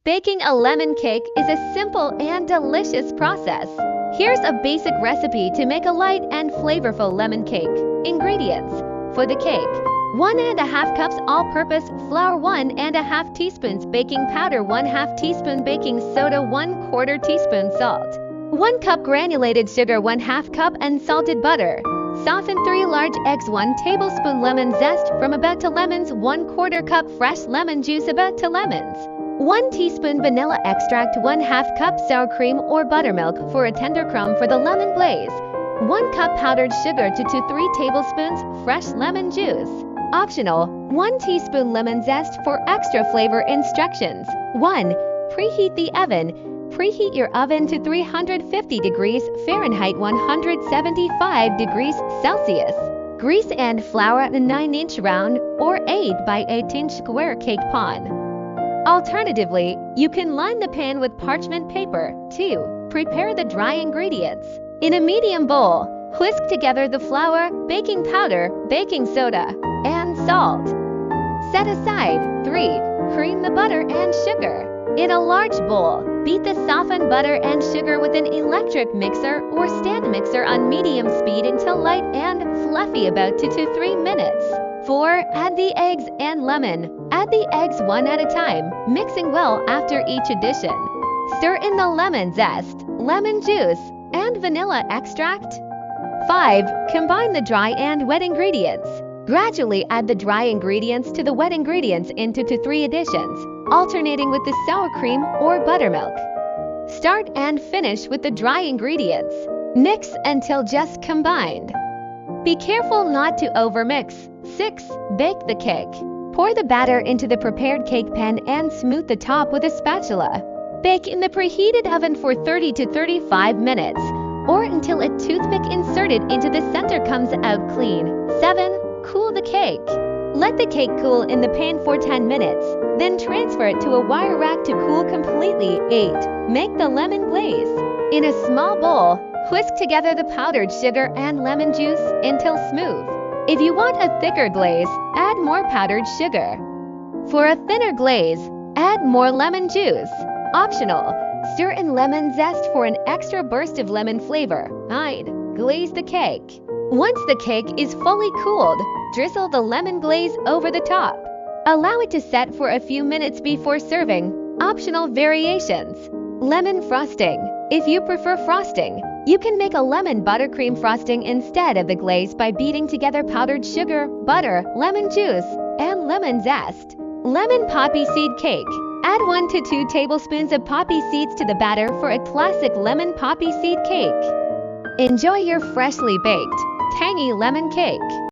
Baking a lemon cake is a simple and delicious process. Here's a basic recipe to make a light and flavorful lemon cake. Ingredients for the cake: 1½ cups all-purpose flour, 1½ teaspoons baking powder, 1/2 teaspoon baking soda, 1/4 teaspoon salt, 1 cup granulated sugar, 1/2 cup unsalted butter. Soften 3 large eggs, 1 tablespoon lemon zest from about to lemons, 1/4 cup fresh lemon juice about to lemons, 1 teaspoon vanilla extract, 1/2 cup sour cream or buttermilk for a tender crumb for the lemon glaze, 1 cup powdered sugar, 2 to 3 tablespoons fresh lemon juice. Optional: 1 teaspoon lemon zest for extra flavor. Instructions: 1. Preheat the oven. Preheat your oven to 350 degrees Fahrenheit, 175 degrees Celsius. Grease and flour a 9-inch round or 8 by 8-inch square cake pan. Alternatively, you can line the pan with parchment paper. 2. Prepare the dry ingredients. In a medium bowl, whisk together the flour, baking powder, baking soda, and salt. Set aside. 3. Cream the butter and sugar. In a large bowl, beat the softened butter and sugar with an electric mixer or stand mixer on medium speed until light and fluffy, about 2 to 3 minutes. 4. Add the eggs and lemon. Add the eggs one at a time, mixing well after each addition. Stir in the lemon zest, lemon juice, and vanilla extract. 5. Combine the dry and wet ingredients. Gradually add the dry ingredients to the wet ingredients in 2 to 3 additions, alternating with the sour cream or buttermilk. Start and finish with the dry ingredients. Mix until just combined. Be careful not to overmix. 6. Bake the cake. Pour the batter into the prepared cake pan and smooth the top with a spatula. Bake in the preheated oven for 30 to 35 minutes, or until a toothpick inserted into the center comes out clean. 7. Cool the cake. Let the cake cool in the pan for 10 minutes, then transfer it to a wire rack to cool completely. 8. Make the lemon glaze. In a small bowl, whisk together the powdered sugar and lemon juice until smooth. If you want a thicker glaze, add more powdered sugar. For a thinner glaze, add more lemon juice. Optional: stir in lemon zest for an extra burst of lemon flavor. 9. Glaze the cake. Once the cake is fully cooled, drizzle the lemon glaze over the top. Allow it to set for a few minutes before serving. Optional variations: lemon frosting. If you prefer frosting, you can make a lemon buttercream frosting instead of the glaze by beating together powdered sugar, butter, lemon juice, and lemon zest. Lemon poppy seed cake. Add 1 to 2 tablespoons of poppy seeds to the batter for a classic lemon poppy seed cake. Enjoy your freshly baked, tangy lemon cake.